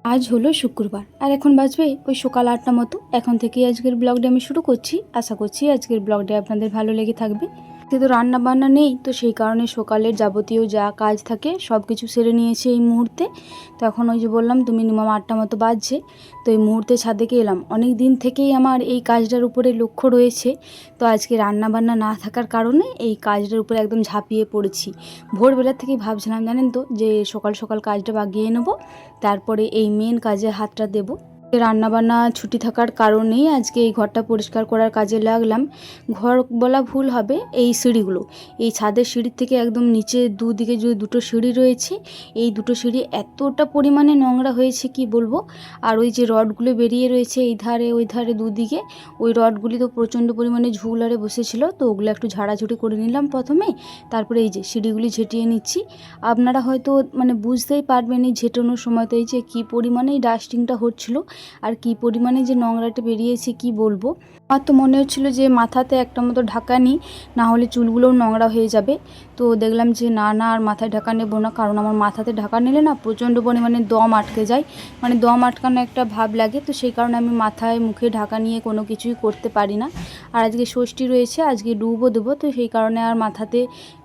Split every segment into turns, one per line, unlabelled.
আজ হলো শুক্রবার আর এখন বাজবে ওই সকাল 8টা মতো। এখন থেকেই আজকের ব্লগটা আমি শুরু করছি। আশা করছি আজকের ব্লগটা আপনাদের ভালো লেগে থাকবে। তো রান্না বান্না নেই, তো সেই কারণে সকালের যাবতীয় যা কাজ থাকে সব কিছু সেরে নিয়েছি এই মুহূর্তে। তো এখন ওই যে বললাম তো মিনিমাম 8টা মতো বাজছে। তো এই মুহূর্তে ছাদে এলাম। অনেক দিন থেকেই আমার এই কাজটার উপরে লক্ষ্য রয়েছে। তো আজকে রান্না বান্না না থাকার কারণে এই কাজটার উপরে একদম ঝাঁপিয়ে পড়েছি। ভোরবেলার থেকেই ভাবছিলাম জানেন তো যে সকাল সকাল কাজটা বাগিয়ে নেবো, তারপরে এই মেন কাজে হাতটা দেব। রান্নাবান্না ছুটি থাকার কারণেই আজকে এই ঘরটা পরিষ্কার করার কাজে লাগলাম। ঘর বলা ভুল হবে, এই সিঁড়িগুলো, এই ছাদের সিঁড়ির থেকে একদম নিচে দুদিকে যে দুটো সিঁড়ি রয়েছে, এই দুটো সিঁড়ি এতটা পরিমাণে নোংরা হয়েছে কি বলবো। আর ওই যে রডগুলো বেরিয়ে রয়েছে এই ধারে ওই ধারে দুদিকে, ওই রডগুলি তো প্রচণ্ড পরিমাণে ঝুল আরে বসেছিল, তো ওগুলো একটু ঝাড়াঝুড়ি করে নিলাম প্রথমে। তারপরে এই যে সিঁড়িগুলি ঝেঁটিয়ে নিচ্ছি। আপনারা হয়তো বুঝতেই পারবেন এই ঝেঁটানোর সময়তে এই যে কী পরিমাণে এই ডাস্টিংটা হচ্ছিল আর কি পরিমাণে যে নোংরাটা বেরিয়েছে কি বলবো। আমার তো মনে হচ্ছিল যে মাথাতে একটা মতো ঢাকা নিই, না হলে চুলগুলোও নোংরা হয়ে যাবে। তো দেখলাম যে না আর মাথায় ঢাকা নেবো না, কারণ আমার মাথাতে ঢাকা নিলে না প্রচণ্ড পরিমাণে দম আটকে যায়, দম আটকানো একটা ভাব লাগে। তো সেই কারণে আমি মাথায় মুখে ঢাকা নিয়ে কোনো কিছুই করতে পারি না। আর আজকে ষষ্ঠী রয়েছে, আজকে ডুবও দেবো, তো সেই কারণে আর মাথাতে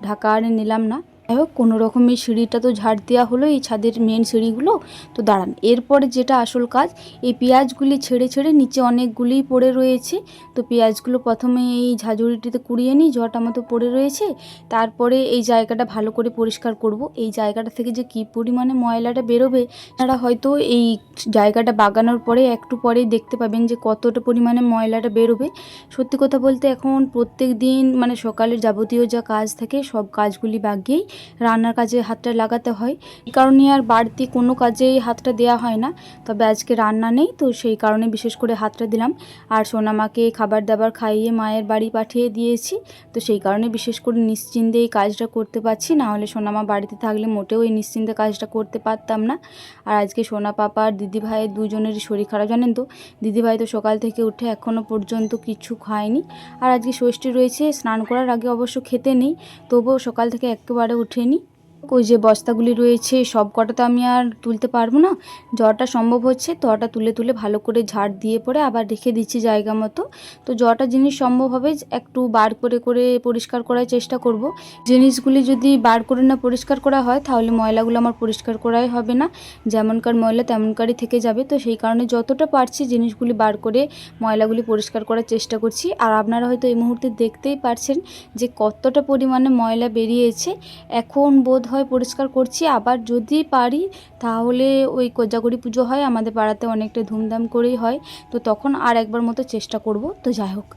ঢাকা আর নিলাম না। যাই হোক, কোনো রকম এই সিঁড়িটা তো ঝাড় দেওয়া হলো, এই ছাদের মেন সিঁড়িগুলো। তো দাঁড়ান, এরপরে যেটা আসল কাজ, এই পেঁয়াজগুলি ছেড়ে ছেড়ে নিচে অনেকগুলিই পড়ে রয়েছে। তো পেঁয়াজগুলো প্রথমে এই ঝাঁঝুড়িটিতে কুড়িয়ে নিই, জটা মতো পড়ে রয়েছে। তারপরে এই জায়গাটা ভালো করে পরিষ্কার করব। এই জায়গাটা থেকে যে কী পরিমাণে ময়লাটা বেরোবে, আপনারা হয়তো এই জায়গাটা বাগানোর পরে একটু পরেই দেখতে পাবেন যে কতটা পরিমাণে ময়লাটা বেরোবে। সত্যি কথা বলতে এখন প্রত্যেক দিন সকালের যাবতীয় যা কাজ থাকে সব কাজগুলি বাগিয়েই রান্নার কাজে হাতটা লাগাতে হয়। এই কারণে আর বাড়তি কোনো কাজেই হাতটা দেওয়া হয় না। তবে আজকে রান্না নেই, তো সেই কারণে বিশেষ করে হাতটা দিলাম। আর সোনামাকে খাবার দাবার খাইয়ে মায়ের বাড়ি পাঠিয়ে দিয়েছি। তো সেই কারণে বিশেষ করে নিশ্চিন্তে এই কাজটা করতে পারছি, না হলে সোনামা বাড়িতে থাকলে মোটেও এই নিশ্চিন্তে কাজটা করতে পারতাম না। আর আজকে সোনা পাপা আর দিদিভাইয়ের দুজনেরই শরীর খারাপ, জানেন তো। দিদিভাই তো সকাল থেকে উঠে এখনও পর্যন্ত কিছু খায়নি। আর আজকে ষষ্ঠী রয়েছে, স্নান করার আগে অবশ্য খেতে নেই, তবুও সকাল থেকে একেবারে উঠেনি। ওই যে বস্তাগুলি রয়েছে সব কটা তো আমি আর তুলতে পারবো না, যটা সম্ভব হচ্ছে তটা তুলে তুলে ভালো করে ঝাড় দিয়ে পরে আবার রেখে দিচ্ছি জায়গা মতো। তো যটা জিনিস সম্ভব হবে একটু বার করে করে পরিষ্কার করার চেষ্টা করব। জিনিসগুলি যদি বার করে না পরিষ্কার করা হয় তাহলে ময়লাগুলো আমার পরিষ্কার করাই হবে না, যেমনকার ময়লা তেমনকারই থেকে যাবে। তো সেই কারণে যতটা পারছি জিনিসগুলি বার করে ময়লাগুলি পরিষ্কার করার চেষ্টা করছি। আর আপনারা হয়তো এই মুহূর্তে দেখতেই পারছেন যে কতটা পরিমাণে ময়লা বেরিয়েছে। এখন বোধ হয় পরিষ্কার করছি, আবার যদি পারি তাহলে ওই কোজাগরি পুজো হয় আমাদের পাড়াতে, অনেকটা ধুমধাম করেই হয়, তো তখন আর একবার মতো চেষ্টা করব। তো যাই হোক,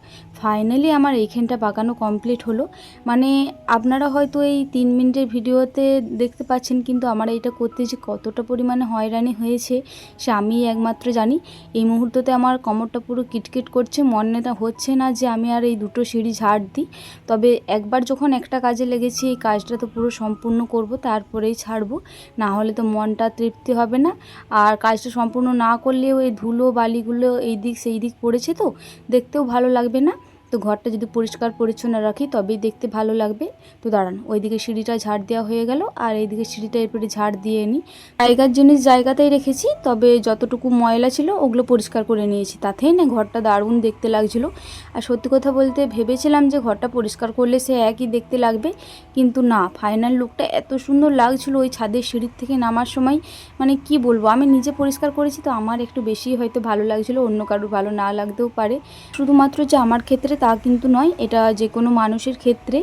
ফাইনালি আমার এইখানটা বাগানো কমপ্লিট হলো। আপনারা হয়তো এই 3 মিনিটের ভিডিওতে দেখতে পাচ্ছেন, কিন্তু আমার এইটা করতে যে কতটা পরিমাণে হয়রানি হয়েছে সে আমি একমাত্র জানি। এই মুহূর্ততে আমার কোমরটা পুরো কিটকিট করছে, মনেটা হচ্ছে না যে আমি আর এই দুটো সিঁড়ি ঝাড় দিই। তবে একবার যখন একটা কাজে লেগেছি এই কাজটা তো পুরো সম্পূর্ণ করব, তারপরেই ছাড়বো, না হলে তো মনটা তৃপ্তি হবে না। আর কাজটা সম্পূর্ণ না করলেও এই ধুলো বালিগুলো এই দিক সেই দিক পড়েছে, তো দেখতেও ভালো লাগবে না। তো ঘরটা যদি পরিষ্কার পরিচ্ছন্ন রাখি তবেই দেখতে ভালো লাগবে। তো দাঁড়ান, ওইদিকে সিঁড়িটা ঝাড় দেওয়া হয়ে গেল, আর এইদিকে সিঁড়িটা এরপরে ঝাড় দিয়ে নিই। জায়গার জিনিস জায়গাতেই রেখেছি, তবে যতটুকু ময়লা ছিল ওগুলো পরিষ্কার করে নিয়েছি, তাতেই না ঘরটা দারুণ দেখতে লাগছিল। আর সত্যি কথা বলতে ভেবেছিলাম যে ঘরটা পরিষ্কার করলে সে একই দেখতে লাগবে, কিন্তু না, ফাইনাল লুকটা এত সুন্দর লাগছিল ওই ছাদের সিঁড়ির থেকে নামার সময়। কি বলবো, আমি নিজে পরিষ্কার করেছি তো আমার একটু বেশি হয়তো ভালো লাগছিল, অন্য কারোর ভালো না লাগতেও পারে। শুধুমাত্র যে আমার ক্ষেত্রে তা কিন্তু নয়, এটা যে কোনো মানুষের ক্ষেত্রে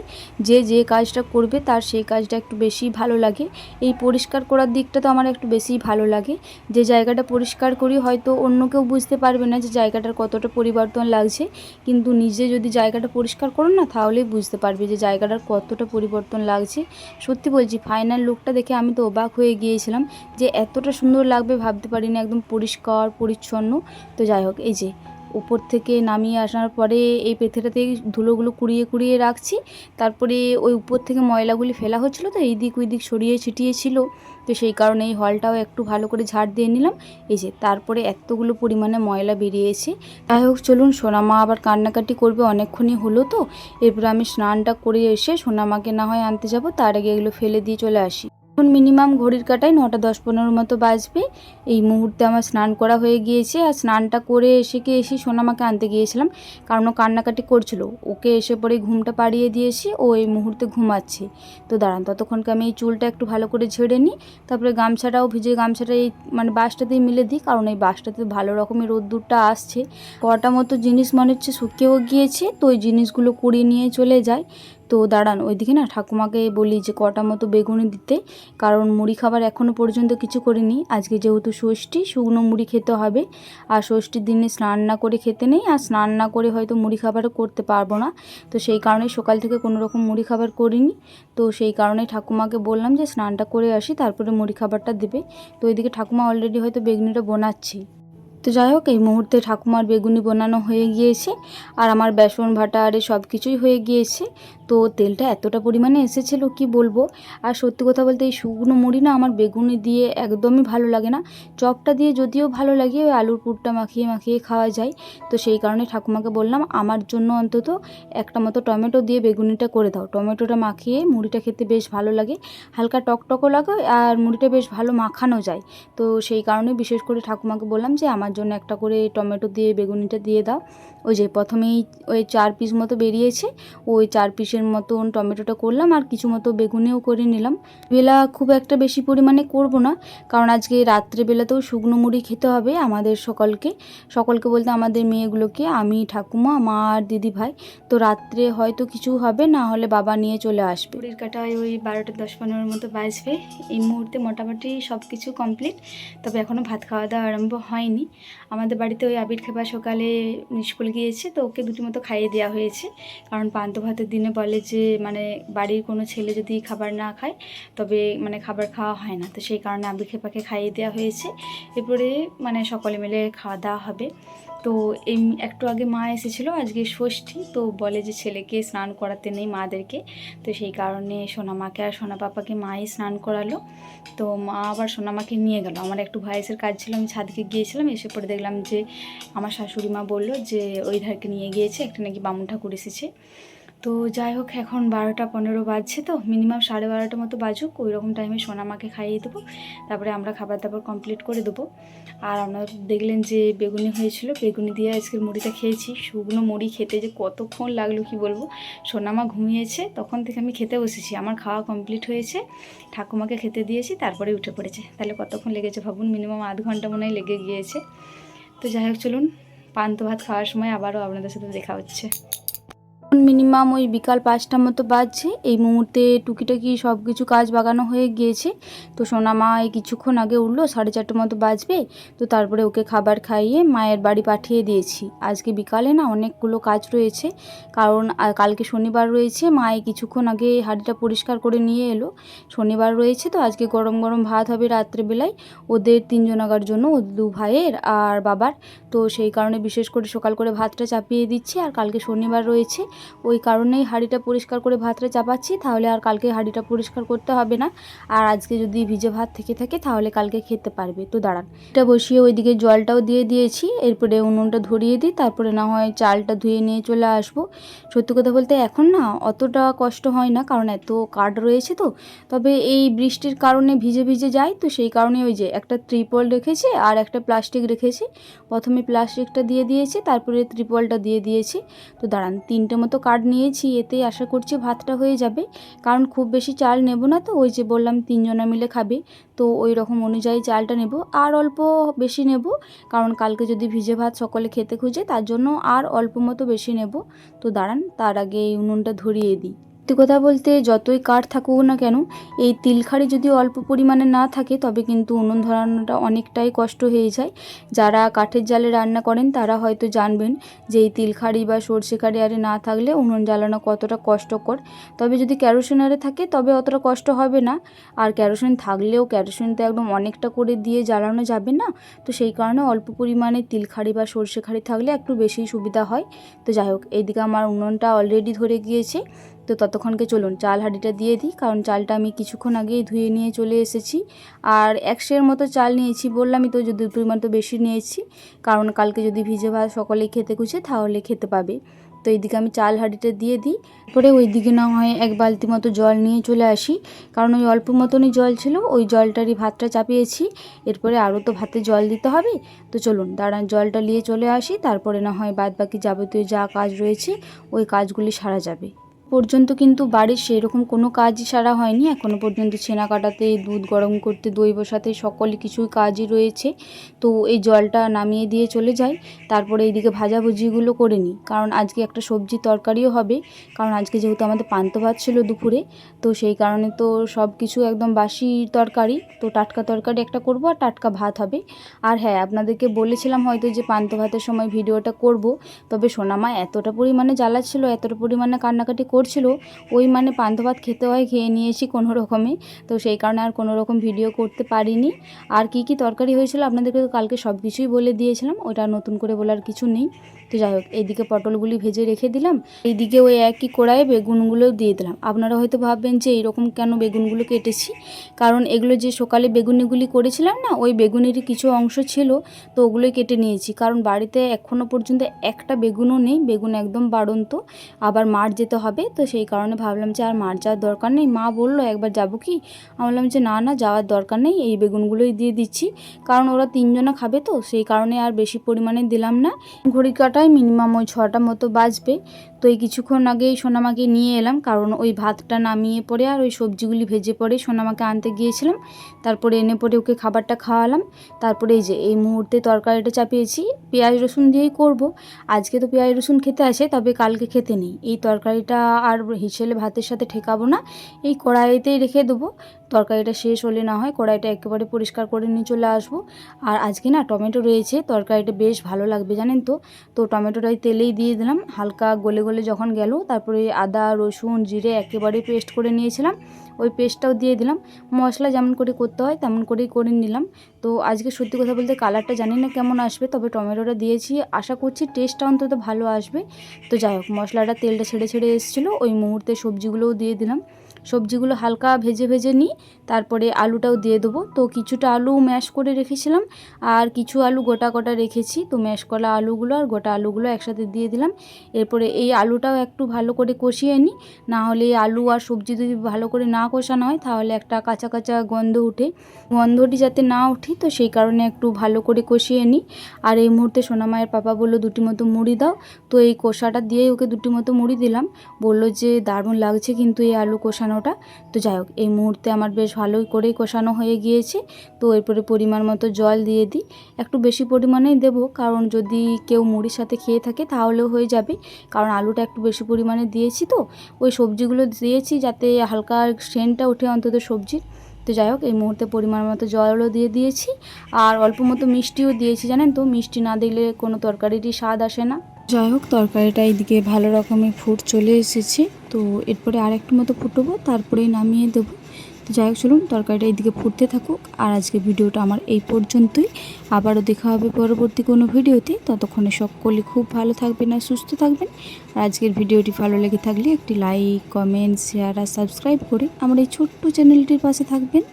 যে যে কাজটা করবে তার সেই কাজটা একটু বেশি ভালো লাগে। এই পরিষ্কার করার দিকটা তো আমার একটু বেশিই ভালো লাগে। যে জায়গাটা পরিষ্কার করি হয়তো অন্য কেউ বুঝতে পারবে না যে জায়গাটার কতটা পরিবর্তন লাগছে, কিন্তু নিজে যদি জায়গাটা পরিষ্কার করো না তাহলেই বুঝতে পারবে যে জায়গাটার কতটা পরিবর্তন লাগছে। সত্যি বলছি, ফাইনাল লুকটা দেখে আমি তো অবাক হয়ে গিয়েছিলাম যে এতটা সুন্দর লাগবে ভাবতে পারিনি, একদম পরিষ্কার পরিচ্ছন্ন। তো যাই হোক, এই যে উপর থেকে নামিয়ে আসার পরে এই পেথেটাতে ধুলোগুলো কুড়িয়ে কুড়িয়ে রাখছি, তারপরে ওই উপর থেকে ময়লাগুলি ফেলা হচ্ছিলো তো এই দিক ওই দিক ছড়িয়ে ছিটিয়ে ছিল, তো সেই কারণে এই হলটাও একটু ভালো করে ঝাড় দিয়ে নিলাম। এই যে তারপরে এতগুলো পরিমাণে ময়লা বেরিয়েছে। যাই হোক, চলুন, সোনামা আবার কান্নাকাটি করবে, অনেকক্ষণই হলো তো। এরপরে আমি স্নানটা করে এসে সোনামাকে না হয় আনতে যাব, তার আগে এগুলো ফেলে দিয়ে চলে আসি। এখন মিনিমাম ঘড়ির কাঁটায় 9:10-15 মতো বাজবে। এই মুহূর্তে আমার স্নান করা হয়ে গিয়েছে, আর স্নানটা করে এসে সোনামাকে আনতে গিয়েছিলাম, কারণ ও কান্নাকাটি করছিল। ওকে এসে পরে ঘুমটা পাড়িয়ে দিয়েছি, ও এই মুহূর্তে ঘুমাচ্ছে। তো দাঁড়ান, ততক্ষণকে আমি এই চুলটা একটু ভালো করে ঝেড়ে নিই, তারপরে গামছাটাও ভিজে গামছাটা এই বাসটাতেই মিলে দিই, কারণ এই বাসটাতে ভালো রকমের রোদ্দুরটা আসছে। কটা মতো জিনিস মনে হচ্ছে শুকিয়েও গিয়েছে, তো ওই জিনিসগুলো কুড়িয়ে নিয়ে চলে যায়। তো দাঁড়ান, ওইদিকে না ঠাকুমাকে বলি যে কটা মতো বেগুনি দিতে, কারণ মুড়ি খাবার এখনও পর্যন্ত কিছু করিনি। আজকে যেহেতু ষষ্ঠী, শুকনো মুড়ি খেতে হবে, আর ষষ্ঠীর দিনে স্নান না করে খেতে নেই, আর স্নান না করে হয়তো মুড়ি খাবারও করতে পারবো না। তো সেই কারণে সকাল থেকে কোনো রকম মুড়ি খাবার করিনি। তো সেই কারণে ঠাকুমাকে বললাম যে স্নানটা করে আসি, তারপরে মুড়ি খাবারটা দেবে। তো ওইদিকে ঠাকুমা অলরেডি হয়তো বেগুনিটা বোনাচ্ছি। তো যাই হোক, এই মুহূর্তে ঠাকুমার বেগুনি বানানো হয়ে গিয়েছে, আর আমার বেসন ভাটা আরে সব কিছুই হয়ে গিয়েছে। তো তেলটা এতটা পরিমাণে এসেছিলো কি বলবো। আর সত্যি কথা বলতে এই শুকনো মুড়ি না আমার বেগুনি দিয়ে একদমই ভালো লাগে না। চপটা দিয়ে যদিও ভালো লাগে, ওই আলুর পুরটা মাখিয়ে মাখিয়ে খাওয়া যায়। তো সেই কারণে ঠাকুমাকে বললাম আমার জন্য অন্তত একটা মতো টমেটো দিয়ে বেগুনিটা করে দাও। টমেটোটা মাখিয়ে মুড়িটা খেতে বেশ ভালো লাগে, হালকা টকটকও লাগে, আর মুড়িটা বেশ ভালো মাখানো যায়। তো সেই কারণে বিশেষ করে ঠাকুমাকে বললাম যে আমার জন্য একটা করে টমেটো দিয়ে বেগুনিটা দিয়ে দাও। ওই যে প্রথমেই ওই 4 পিস মতো বেরিয়েছে, ওই 4 পিসের মতন টমেটোটা করলাম, আর কিছু মতো বেগুনিও করে নিলাম। বেলা খুব একটা বেশি পরিমাণে করব না, কারণ আজকে রাত্রেবেলাতেও শুকনো মুড়ি খেতে হবে আমাদের সকলকে বলতে আমাদের মেয়েগুলোকে, আমি, ঠাকুমা, মা আর দিদি ভাই। তো রাত্রে হয়তো কিছু হবে, না হলে বাবা নিয়ে চলে আসবে। ঘড়ির কাঁটায় ওই 12:10-15 মতো বাজবে। এই মুহূর্তে মোটামুটি সব কিছু কমপ্লিট, তবে এখনও ভাত খাওয়া দাওয়া আরম্ভ হয়নি। আমাদের বাড়িতে ওই আবির খেপা সকালে স্কুল গিয়েছে, তো ওকে দুটি মতো খাইয়ে দেওয়া হয়েছে, কারণ পান্তা ভাতের দিনে বলে যে বাড়ির কোনো ছেলে যদি খাবার না খায় তবে খাবার খাওয়া হয় না। তো সেই কারণে আবির খেপাকে খাইয়ে দেওয়া হয়েছে। এরপরে সকলে মিলে খাওয়া দাওয়া হবে। তো এই একটু আগে মা এসেছিলো, আজকে ষষ্ঠী, তো বলে যে ছেলেকে স্নান করাতে নেই মাদেরকে। তো সেই কারণে সোনামাকে আর সোনা পাপাকে মাই স্নান করালো। তো মা আবার সোনামাকে নিয়ে গেল। আমার একটু ভয়েসের কাজ ছিল, আমি ছাদকে গিয়েছিলাম, এসে পরে দেখলাম যে আমার শাশুড়ি মা বললো যে ওই ধারকে নিয়ে গিয়েছে, একটা নাকি বামুন ঠাকুর এসেছে। তো যাই হোক, এখন 12:15 বাজছে, তো মিনিমাম 12:30 মতো বাজুক, ওই রকম টাইমে সোনামাকে খাইয়ে দেবো, তারপরে আমরা খাবার দাবার কমপ্লিট করে দেবো। আর আপনারা দেখলেন যে বেগুনি হয়েছিল, বেগুনি দিয়ে আজকের মুড়িটা খেয়েছি। শুকনো মুড়ি খেতে যে কতক্ষণ লাগলো কি বলবো। সোনামা ঘুমিয়েছে, তখন থেকে আমি খেতে বসেছি, আমার খাওয়া কমপ্লিট হয়েছে, ঠাকুমাকে খেতে দিয়েছি, তারপরে উঠে পড়েছে। তাহলে কতক্ষণ লেগেছে ভাবুন, মিনিমাম আধ ঘন্টা মনে হয় লেগে গিয়েছে। তো যাই হোক, চলুন পান্তা ভাত খাওয়ার সময় আবারও আপনাদের সাথে দেখা হচ্ছে। মিনিমাম ওই বিকাল 5টা মতো বাজছে। এই মুহূর্তে টুকিটাকি সব কিছু কাজ বাগানো হয়ে গিয়েছে। তো সোনামা এই কিছুক্ষণ আগে উঠলো, 4:30 মতো বাজবে। তো তারপরে ওকে খাবার খাইয়ে মায়ের বাড়ি পাঠিয়ে দিয়েছি। আজকে বিকালে না অনেকগুলো কাজ রয়েছে, কারণ কালকে শনিবার রয়েছে। মা এই কিছুক্ষণ আগে হাঁড়িটা পরিষ্কার করে নিয়ে এলো। শনিবার রয়েছে, তো আজকে গরম গরম ভাত হবে রাত্রেবেলায় ওদের 3 জনাগার জন্য, ও 2 ভাইয়ের আর বাবার। তো সেই কারণে বিশেষ করে সকাল করে ভাতটা চাপিয়ে দিচ্ছি, আর কালকে শনিবার রয়েছে ওই কারণেই হাঁড়িটা পরিষ্কার করে ভাতটা চাপাচ্ছি, তাহলে আর কালকে হাঁড়িটা পরিষ্কার করতে হবে না। আর আজকে যদি ভিজে ভাত থেকে থাকে তাহলে কালকে খেতে পারবে। তো দাঁড়ান, এটা বসিয়ে ওইদিকে জলটাও দিয়ে দিয়েছি, এরপরে উনুনটা ধরিয়ে দিই, তারপরে না হয় চালটা ধুয়ে নিয়ে চলে আসবো। সত্যি কথা বলতে এখন না অতটা কষ্ট হয় না, কারণ এত কাঠ রয়েছে। তো তবে এই বৃষ্টির কারণে ভিজে ভিজে যায়, তো সেই কারণে ওই যে একটা ত্রিপল রেখেছে আর একটা প্লাস্টিক রেখেছে। প্রথমে প্লাস্টিকটা দিয়ে দিয়েছি, তারপরে ত্রিপলটা দিয়ে দিয়েছি। তো দাঁড়ান, 3টে মতো কাঠ নিয়েছি, এতেই আশা করছি ভাতটা হয়ে যাবে, কারণ খুব বেশি চাল নেব না। তো ওই যে বললাম 3 জনা মিলে খাবে, তো ওই রকম অনুযায়ী চালটা নেব, আর অল্প বেশি নেব, কারণ কালকে যদি ভিজে ভাত সকলে খেতে খুঁজে তার জন্য আর অল্প মতো বেশি নেব। তো দাঁড়ান, তার আগে এই উনুনটা ধরিয়ে দিই। সত্যি কথা বলতে যতই কাঠ থাকুক না কেন, এই তিলখাড়ি যদি অল্প পরিমাণে না থাকে তবে কিন্তু উনুন ধরানোটা অনেকটাই কষ্ট হয়ে যায়। যারা কাঠের জালে রান্না করেন তারা হয়তো জানবেন যে এই তিলখাড়ি বা সর্ষে খাড়ি আরে না থাকলে উনুন জ্বালানো কতটা কষ্টকর। তবে যদি কেরোসিন আরে থাকে তবে অতটা কষ্ট হবে না, আর কেরোসিন থাকলেও কেরোসিন তো একদম অনেকটা করে দিয়ে জ্বালানো যাবে না। তো সেই কারণে অল্প পরিমাণে তিলখাড়ি বা সর্ষে খাড়ি থাকলে একটু বেশি সুবিধা হয়। তো যাই হোক, এইদিকে আমার উনুনটা অলরেডি ধরে গিয়েছে। তো ততক্ষণকে চলুন চাল হাঁড়িটা দিয়ে দিই, কারণ চালটা আমি কিছুক্ষণ আগেই ধুয়ে নিয়ে চলে এসেছি। আর 100 মতো চাল নিয়েছি, বললামই তো, যদি পরিমাণ তো বেশি নিয়েছি, কারণ কালকে যদি ভিজে ভাত সকলেই খেতে খুঁজে তাহলে খেতে পাবে। তো এইদিকে আমি চাল হাঁড়িটা দিয়ে দিই, পরে ওইদিকে না হয় এক বালতি মতো জল নিয়ে চলে আসি, কারণ ওই অল্প মতনই জল ছিল, ওই জলটারই ভাতটা চাপিয়েছি। এরপরে আরও তো ভাতে জল দিতে হবে। তো চলুন দাঁড়ান, জলটা নিয়ে চলে আসি, তারপরে না হয় বাদ বাকি যাবতীয় যা কাজ রয়েছে ওই কাজগুলি সারা যাবে। পর্যন্ত কিন্তু বাড়ির সেরকম কোনো কাজই সারা হয়নি এখনও পর্যন্ত। ছেনা কাটাতে, দুধ গরম করতে, দই বসাতে সকল কিছুই কাজই রয়েছে। তো এই জলটা নামিয়ে দিয়ে চলে যাই, তারপরে এইদিকে ভাজাভুজিগুলো করে নিই, কারণ আজকে একটা সবজি তরকারিও হবে। কারণ আজকে যেহেতু আমাদের পান্তা ভাত ছিল দুপুরে, তো সেই কারণে তো সব কিছু একদম বাসি তরকারি, তো টাটকা তরকারি একটা করব আর টাটকা ভাত হবে। আর হ্যাঁ, আপনাদেরকে বলেছিলাম হয়তো যে পান্তা ভাতের সময় ভিডিওটা করব, তবে সোনামা এতটা পরিমাণে জ্বালাচ্ছিল, এতটা পরিমাণে কান্নাকাটি করছিল, ওই মানে পান্তা ভাত খেতে হয়, খেয়ে নিয়েছি কোনো রকমে। তো সেই কারণে আর কোনো রকম ভিডিও করতে পারিনি। আর কি কি তরকারি হয়েছিল আপনাদেরকে তো কালকে সব কিছুই বলে দিয়েছিলাম, ওটা নতুন করে বলার কিছু নেই। তো যাই হোক, এইদিকে পটলগুলি ভেজে রেখে দিলাম, এইদিকে ওই একই কড়াইয়ে বেগুনগুলোও দিয়ে দিলাম। আপনারা হয়তো ভাববেন যে এইরকম কেন বেগুনগুলো কেটেছি, কারণ এগুলো যে সকালে বেগুনিগুলি করেছিলাম না, ওই বেগুনেরই কিছু অংশ ছিল, তো ওগুলোই কেটে নিয়েছি। কারণ বাড়িতে এখনও পর্যন্ত একটা বেগুনও নেই, বেগুন একদম বাড়ন্ত, আবার মাঠ যেতে হবে। তো সেই কারণে ভাবলাম যে আর মাঠ যাওয়ার দরকার নেই। মা বললো একবার যাবো কি, আমি বললাম যে না না, যাওয়ার দরকার নেই, এই বেগুনগুলোই দিয়ে দিচ্ছি, কারণ ওরা 3 জনা খাবে, তো সেই কারণে আর বেশি পরিমাণে দিলাম না। ঘড়ি কাটায় মিনিমাম ওই 6টা মতো বাজবে। তো এই কিছুক্ষণ আগেই সোনামাকে নিয়ে এলাম, কারণ ওই ভাতটা নামিয়ে পরে আর ওই সবজিগুলি ভেজে পরে সোনামাকে আনতে গিয়েছিলাম, তারপরে এনে পরে ওকে খাবারটা খাওয়ালাম। তারপরে এই যে এই মুহূর্তে তরকারিটা চাপিয়েছি, পেঁয়াজ রসুন দিয়েই করব। আজকে তো পেঁয়াজ রসুন খেতে আসে, তবে কালকে খেতে নেই। এই তরকারিটা আর হিসেলে ভাতের সাথে ঠেকাবো না, এই কড়াইতেই রেখে দেবো। তরকারিটা শেষ হলে না হয় কড়াইটা একেবারে পরিষ্কার করে নিয়ে চলে আসবো। আর আজকে না টমেটো রয়েছে, তরকারিটা বেশ ভালো লাগবে জানেন তো। তো টমেটোটাই তেলেই দিয়ে দিলাম, হালকা গলে গলে যখন গেল, তারপরে আদা রসুন জিরে একেবারে পেস্ট করে নিয়েছিলাম, ওই পেস্টটাও দিয়ে দিলাম। মশলা যেমন করে করতে হয় তেমন করেই করে নিলাম। তো আজকে সত্যি কথা বলতে কালারটা জানি না কেমন আসবে, তবে টমেটোটা দিয়েছি, আশা করছি টেস্টটা অন্তত ভালো আসবে। তো যাই হোক, মশলাটা তেলটা ছেড়ে ছেড়ে এসেছিলো, ওই মুহূর্তে সবজিগুলোও দিয়ে দিলাম। সবজিগুলো হালকা ভেজে ভেজে নিই, তারপরে আলুটাও দিয়ে দেবো। তো কিছুটা আলু ম্যাশ করে রেখেছিলাম, আর কিছু আলু গোটা গোটা রেখেছি, তো ম্যাশ করা আলুগুলো আর গোটা আলুগুলো একসাথে দিয়ে দিলাম। এরপরে এই আলুটাও একটু ভালো করে কষিয়ে নিই, না হলে আলু আর সবজি যদি ভালো করে না কষানো হয় তাহলে একটা কাঁচা কাঁচা গন্ধ উঠে, গন্ধটি যাতে না উঠে, তো সেই কারণে একটু ভালো করে কষিয়ে নিই। আর এই মুহূর্তে সোনামায়ের পাপা বললো 2টি মতো মুড়ি দাও, তো এই কষাটা দিয়েই ওকে 2টি মতো মুড়ি দিলাম। বললো যে দারুণ লাগছে কিন্তু এই আলু কষানোটা। তো যাই হোক, এই মুহূর্তে আমার বেশ ভালোই করেই কষানো হয়ে গিয়েছে। তো এরপরে পরিমাণ মতো জল দিয়ে দিই, একটু বেশি পরিমাণেই দেবো, কারণ যদি কেউ মুড়ির সাথে খেয়ে থাকে তাহলেও হয়ে যাবে, কারণ আলুটা একটু বেশি পরিমাণে দিয়েছি, তো ওই সবজিগুলো দিয়েছি যাতে হালকা সেন্টটা ওঠে অন্তত সবজির। তো যাই হোক, এই মুহূর্তে পরিমাণ মতো জলও দিয়ে দিয়েছি, আর অল্প মতো মিষ্টিও দিয়েছি। জানেন তো, মিষ্টি না দিলে কোনো তরকারিরই স্বাদ আসে না। যাই হোক, তরকারিটা এইদিকে ভালো রকমের ফুট চলে এসেছে, তো এরপরে আর একটু মতো ফুটবো, তারপরেই নামিয়ে দেবো। তো যাই হোক, চলুন তরকারিটা এইদিকে ফুটতে থাকুক। আর আজকে ভিডিওটা আমার এই পর্যন্তই, আবারও দেখা হবে পরবর্তী কোনো ভিডিওতে। ততক্ষণে সকলে খুব ভালো থাকবেন আর সুস্থ থাকবেন। আর আজকের ভিডিওটি ভালো লেগে থাকলে একটি লাইক, কমেন্ট, শেয়ার আর সাবস্ক্রাইব করে আমার এই ছোট্ট চ্যানেলটির পাশে থাকবেন।